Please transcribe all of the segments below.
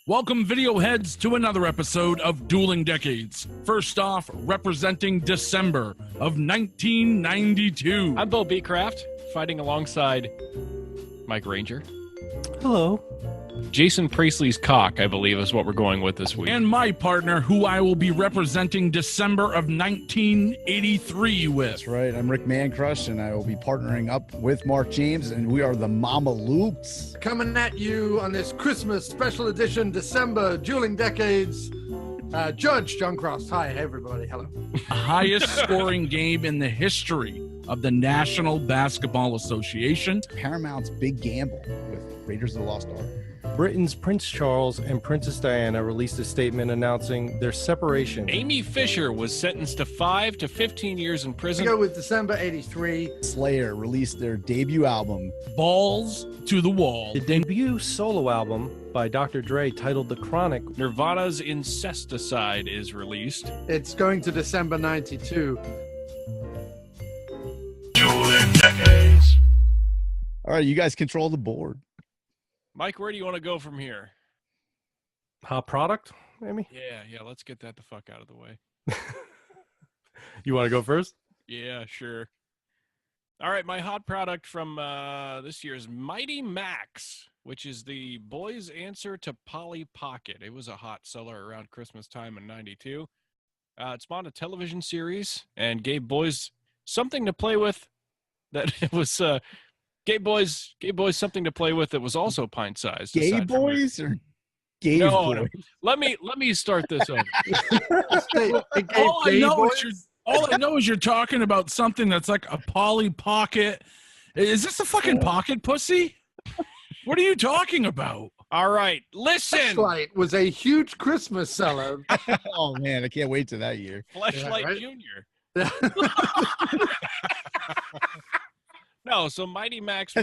Welcome, video heads, to another episode of Dueling Decades. First off, representing December of 1992. I'm Bo Beecraft, fighting alongside Mike Ranger. Hello. Jason Priestley's cock, I believe, is what we're going with this week. And my partner, who I will be representing December of 1983 with. That's right. I'm Rick Mancrush, and I will be partnering up with Mark James, and we are the Mama Loops. Coming at you on this Christmas special edition, December Dueling Decades. Judge John Cross. Hi, everybody. Hello. The highest scoring game in the history of the National Basketball Association. Paramount's Big Gamble with Raiders of the Lost Ark. Britain's Prince Charles and Princess Diana released a statement announcing their separation. Amy Fisher was sentenced to 5 to 15 years in We prison. go with December 83. Slayer released their debut album. Balls to the wall. The debut solo album by Dr. Dre, titled The Chronic. Nirvana's Incesticide is released. It's going to December 92. Dueling Decades. All right, you guys control the board. Mike, where do you want to go from here? Hot product, Amy? Yeah, let's get that the fuck out of the way. You want to go first? Yeah, sure. All right, my hot product from this year's Mighty Max, which is the boys' answer to Polly Pocket. It was a hot seller around Christmas time in 92. It spawned a television series and gave boys something to play with that it was gave boys something to play with that was also pint-sized. Gay boys or gay No. boys? Let me start this over. All I know is you're talking about something that's like a Polly Pocket. Is this a fucking pocket pussy? What are you talking about? All right, listen. Fleshlight was a huge Christmas seller. Oh, man, I can't wait to that year. Fleshlight right? Junior. No, so Mighty Max,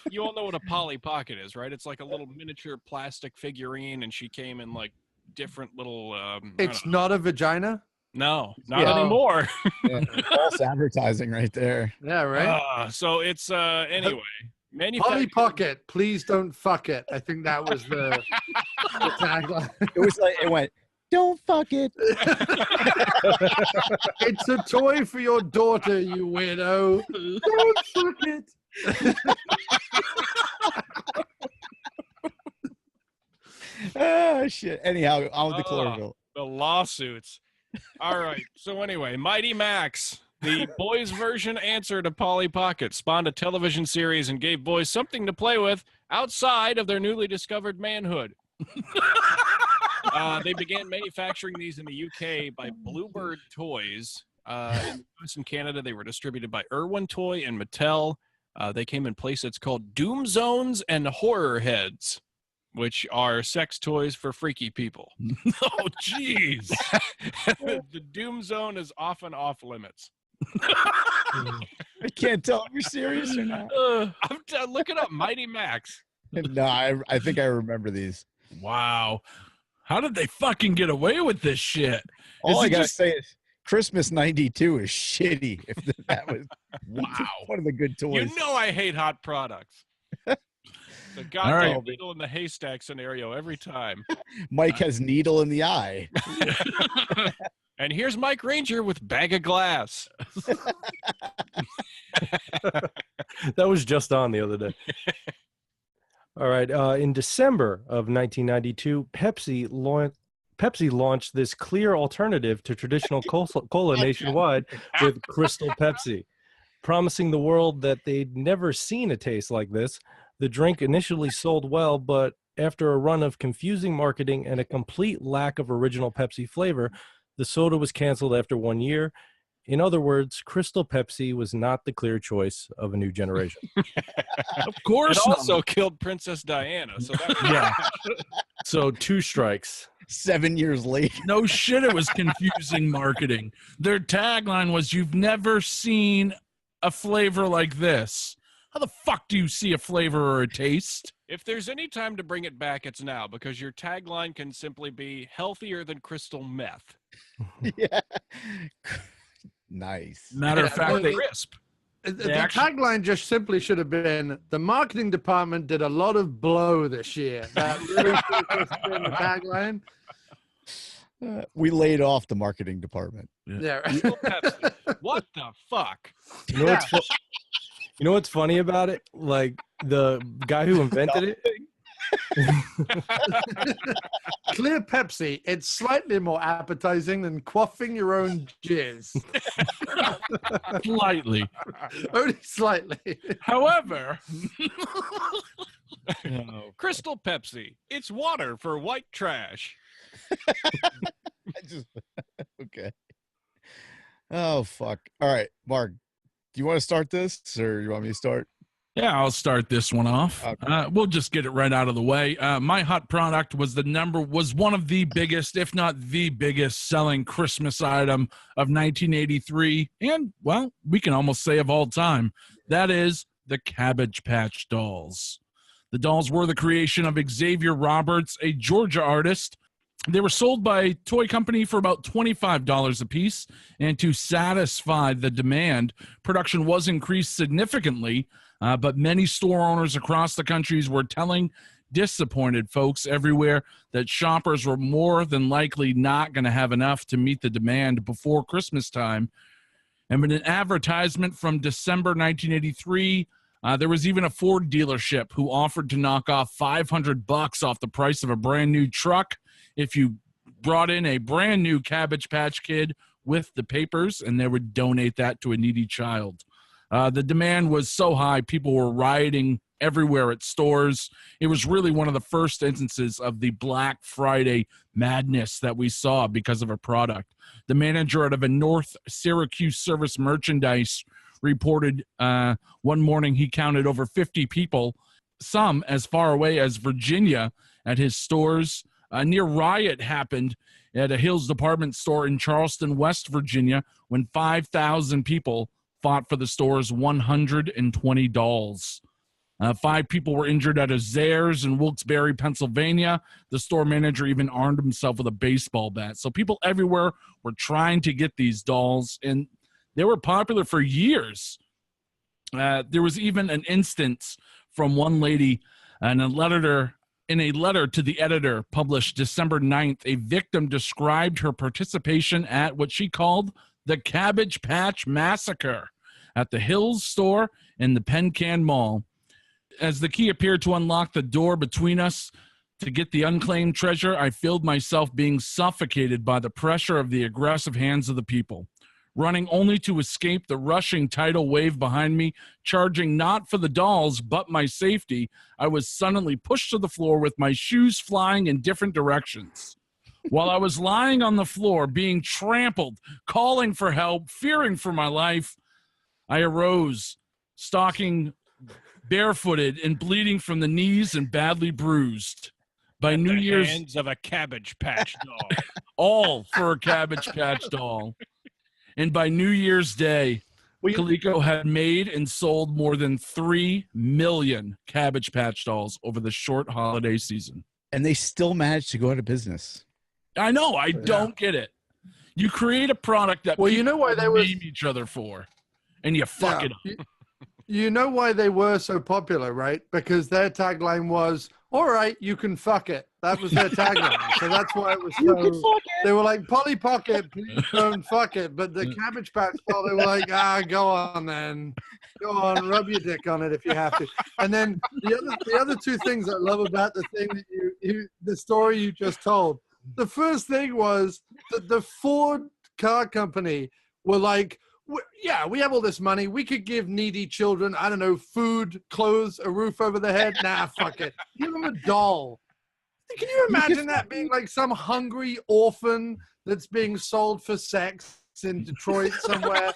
you all know what a Polly Pocket is, right? It's like a little miniature plastic figurine, and she came in like different little. It's not a vagina? No, not Yeah. anymore. Yeah, false advertising right there. Yeah, right? So it's anyway. Polly Manufactured. Pocket, please don't fuck it. I think that was the tagline. It was like, it went, don't fuck it. It's a toy for your daughter, you weirdo. Don't fuck it. Oh, shit. Anyhow, on with the chlorophyll. The lawsuits. All right. So anyway, Mighty Max, the boys' version answer to Polly Pocket, spawned a television series and gave boys something to play with outside of their newly discovered manhood. They began manufacturing these in the UK by Bluebird Toys. In the US and Canada, they were distributed by Irwin Toy and Mattel. They came in playsets called Doom Zones and Horror Heads, which are sex toys for freaky people. Oh, jeez. The Doom Zone is often off limits. I can't tell if you're serious or not. Look it up, Mighty Max. No, I think I remember these. Wow. How did they fucking get away with this shit? All Is I it gotta just- say is Christmas '92 is shitty. If that was Wow. one of the good toys. You know I hate hot products. The goddamn right. needle in the haystack scenario every time. Mike has needle in the eye. And here's Mike Ranger with Bag of Glass. That was just on the other day. All right. In December of 1992, Pepsi launched this clear alternative to traditional cola nationwide with Crystal Pepsi, promising the world that they'd never seen a taste like this. The drink initially sold well, but after a run of confusing marketing and a complete lack of original Pepsi flavor, the soda was canceled after 1 year. In other words, Crystal Pepsi was not the clear choice of a new generation. Of course It not. also killed Princess Diana. So that Yeah. So 2 strikes. 7 years later. No shit, it was confusing marketing. Their tagline was, "You've never seen a flavor like this." How the fuck do you see a flavor or a taste? if there's any time to bring it back, it's now, because your tagline can simply be healthier than crystal meth. Yeah. Nice. Matter of Yeah, fact, well, they, Crisp. The actually- tagline just simply should have been, the marketing department did a lot of blow this year. That really should have just been the tagline. We laid off the marketing department. Yeah. Pepsi. What the fuck? You know what's you know what's funny about it? Like the guy who invented it. Clear Pepsi, it's slightly more appetizing than quaffing your own jizz. Slightly. Only slightly. However, Crystal Pepsi. It's water for white trash. Okay. Oh fuck. All right, Mark. Do you want to start this, or you want me to start? yeah, I'll start this one off. Okay. We'll just get it right out of the way. My hot product was one of the biggest, if not the biggest, selling Christmas item of 1983, and well, we can almost say of all time. That is the Cabbage Patch Dolls. The dolls were the creation of Xavier Roberts, a Georgia artist. They were sold by a toy company for about $25 a piece, and to satisfy the demand, production was increased significantly, but many store owners across the country were telling disappointed folks everywhere that shoppers were more than likely not going to have enough to meet the demand before Christmas time. And with an advertisement from December 1983, there was even a Ford dealership who offered to knock off $500 off the price of a brand new truck if you brought in a brand new Cabbage Patch Kid with the papers, and they would donate that to a needy child. The demand was so high, people were rioting everywhere at stores. It was really one of the first instances of the Black Friday madness that we saw because of a product. The manager out of a North Syracuse Service Merchandise reported one morning he counted over 50 people, some as far away as Virginia, at his stores. A near riot happened at a Hills department store in Charleston, West Virginia, when 5,000 people fought for the store's 120 dolls. 5 people were injured at a Zayres in Wilkes-Barre, Pennsylvania. The store manager even armed himself with a baseball bat. So people everywhere were trying to get these dolls, and they were popular for years. There was even an instance from one lady and in a letter to the editor published December 9th, a victim described her participation at what she called the Cabbage Patch Massacre at the Hills store in the Penn Can Mall. As the key appeared to unlock the door between us to get the unclaimed treasure, I felt myself being suffocated by the pressure of the aggressive hands of the people. Running only to escape the rushing tidal wave behind me, charging not for the dolls, but my safety, I was suddenly pushed to the floor with my shoes flying in different directions. While I was lying on the floor, being trampled, calling for help, fearing for my life, I arose, stalking barefooted and bleeding from the knees and badly bruised. By New Year's, Hands of a Cabbage Patch doll. all for a Cabbage Patch doll. And by New Year's Day, Coleco had made and sold more than 3 million Cabbage Patch dolls over the short holiday season. And they still managed to go out of business. I know. I don't get it. You create a product that Well, you know why they blame each other for, and you fuck it up. You know why they were so popular, right? Because their tagline was, all right, you can fuck it. That was their tagline. So that's why it was so... They were like, Polly Pocket, please don't fuck it. But the Cabbage Patch doll, they were like, go on then. Go on, rub your dick on it if you have to. And then the other 2 things I love about the thing that the story you just told. The first thing was that the Ford car company were like, yeah, we have all this money. We could give needy children, I don't know, food, clothes, a roof over their head. Nah, fuck it. Give them a doll. Can you imagine that being like some hungry orphan that's being sold for sex in Detroit somewhere?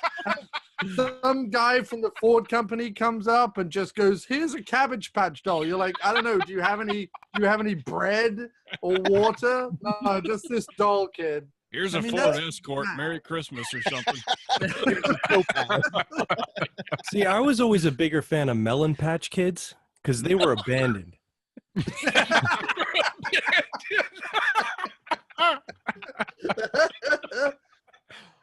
Some guy from the Ford company comes up and just goes, "Here's a Cabbage Patch doll." You're like, I don't know. Do you have any bread or water? No, just this doll, kid. Here's a Ford Escort. Merry Christmas or something. See, I was always a bigger fan of Melon Patch Kids because they were abandoned.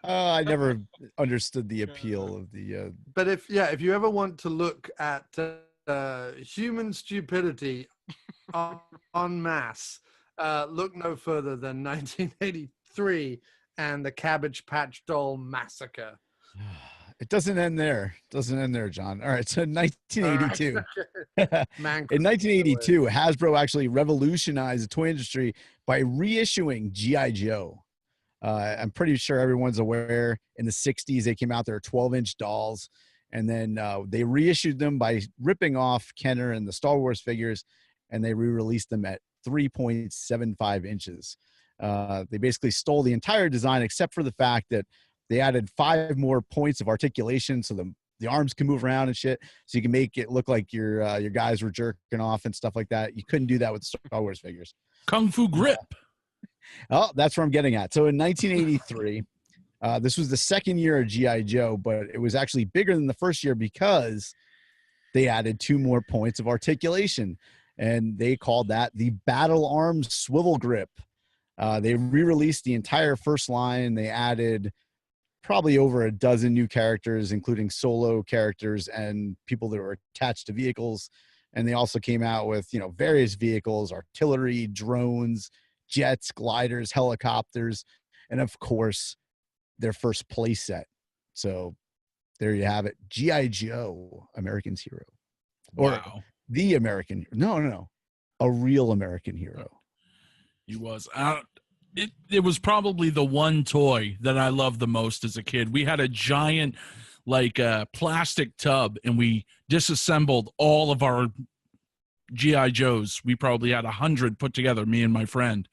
I never understood the appeal of the. But if you ever want to look at human stupidity en masse, look no further than 1983 and the Cabbage Patch Doll massacre. It doesn't end there. Doesn't end there, John. All right. So 1982. Man, In 1982, Hasbro actually revolutionized the toy industry by reissuing G.I. Joe. I'm pretty sure everyone's aware in the 60s, they came out there 12-inch dolls. And then they reissued them by ripping off Kenner and the Star Wars figures, and they re-released them at 3.75 inches. They basically stole the entire design except for the fact that they added 5 more points of articulation so the arms can move around and shit, so you can make it look like your guys were jerking off and stuff like that. You couldn't do that with Star Wars figures. Kung Fu Grip. Oh, that's where I'm getting at. So in 1983, this was the second year of G.I. Joe, but it was actually bigger than the first year because they added 2 more points of articulation, and they called that the Battle Arms Swivel Grip. They re-released the entire first line. They added probably over a dozen new characters, including solo characters and people that were attached to vehicles. And they also came out with, various vehicles, artillery, drones, jets, gliders, helicopters, and of course, their first play set. So there you have it. G.I. Joe, American's Hero. Or Wow. the American. No. A real American hero. He was. It was probably the one toy that I loved the most as a kid. We had a giant, plastic tub, and we disassembled all of our G.I. Joes. We probably had 100 put together, me and my friend.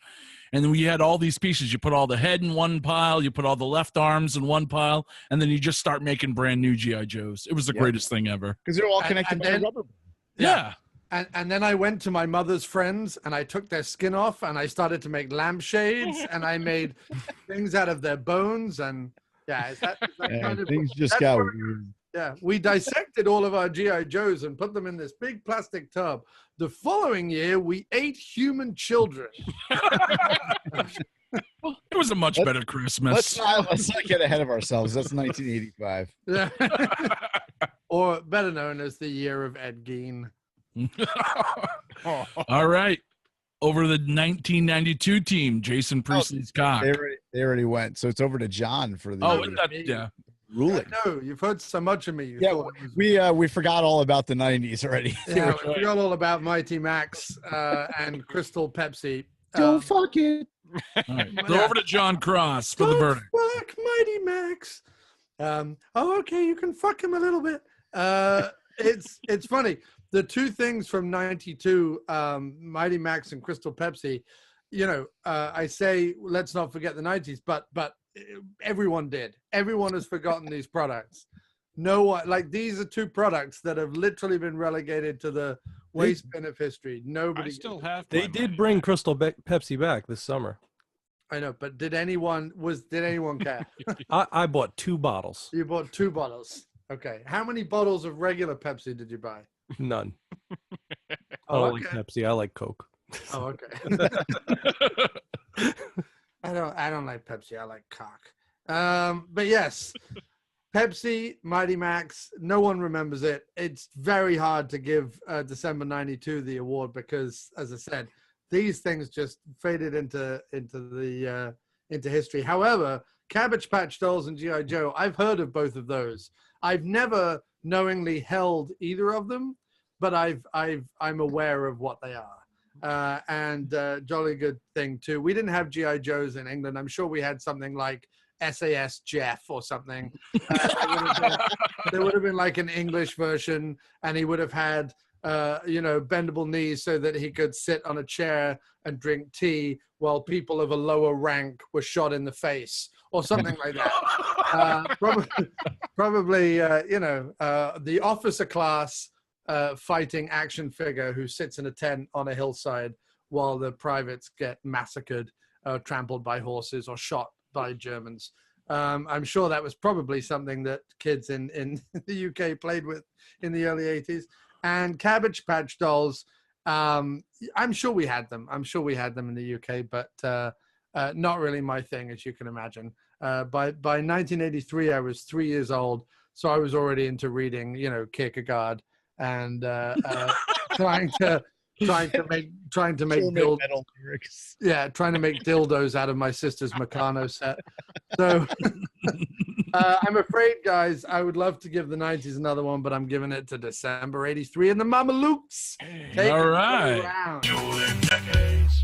And then we had all these pieces. You put all the head in one pile, you put all the left arms in one pile, and then you just start making brand new G.I. Joes. It was the greatest thing ever. Because they're all connected by rubber. Yeah. And then I went to my mother's friends and I took their skin off and I started to make lampshades and I made things out of their bones. And is that kind of things just got weird. Yeah, we dissected all of our G.I. Joes and put them in this big plastic tub. The following year, we ate human children. Well, it was a much better Christmas. Let's not get ahead of ourselves. That's 1985. Yeah. Or better known as the year of Ed Gein. All right. Over to the 1992 team, Jason Priestley's cock. They already went. So it's over to John for the ruling. No, you've heard so much of me. We forgot all about the 90s already. Yeah, we forgot all about Mighty Max and Crystal Pepsi. Don't fuck it. All right. So over to John Cross for the verdict. Fuck Mighty Max. Okay, you can fuck him a little bit. It's funny. The two things from 92, Mighty Max and Crystal Pepsi, I say let's not forget the 90s, but everyone did. Everyone has forgotten these products. No one, these are 2 products that have literally been relegated to the waste bin of history. Nobody. I still have. They did bring Crystal Pepsi back this summer. I know, but did anyone care? I bought 2 bottles. You bought 2 bottles. Okay. How many bottles of regular Pepsi did you buy? None. I Oh, don't like Pepsi. I like Coke. Oh, okay. I don't like Pepsi. I like cock. But yes, Pepsi, Mighty Max. No one remembers it. It's very hard to give December 92 the award because, as I said, these things just faded into history. However, Cabbage Patch Dolls and G.I. Joe, I've heard of both of those. I've never knowingly held either of them, but I'm aware of what they are. And jolly good thing too. We didn't have G.I. Joes in England. I'm sure we had something like SAS Jeff or something. There would have been like an English version, and he would have had bendable knees so that he could sit on a chair and drink tea while people of a lower rank were shot in the face or something like that. Probably the officer class fighting action figure who sits in a tent on a hillside while the privates get massacred, trampled by horses or shot by Germans. I'm sure that was probably something that kids in the UK played with in the early 80s. And Cabbage Patch Dolls, I'm sure we had them. I'm sure we had them in the UK, but not really my thing, as you can imagine. By 1983, I was 3 years old, so I was already into reading, Kierkegaard and trying to make trying to make dildos out of my sister's Meccano set. So I'm afraid, guys, I would love to give the 90s another one, but I'm giving it to December '83 and the Mamalukes. Take All it right. around. Dueling decades.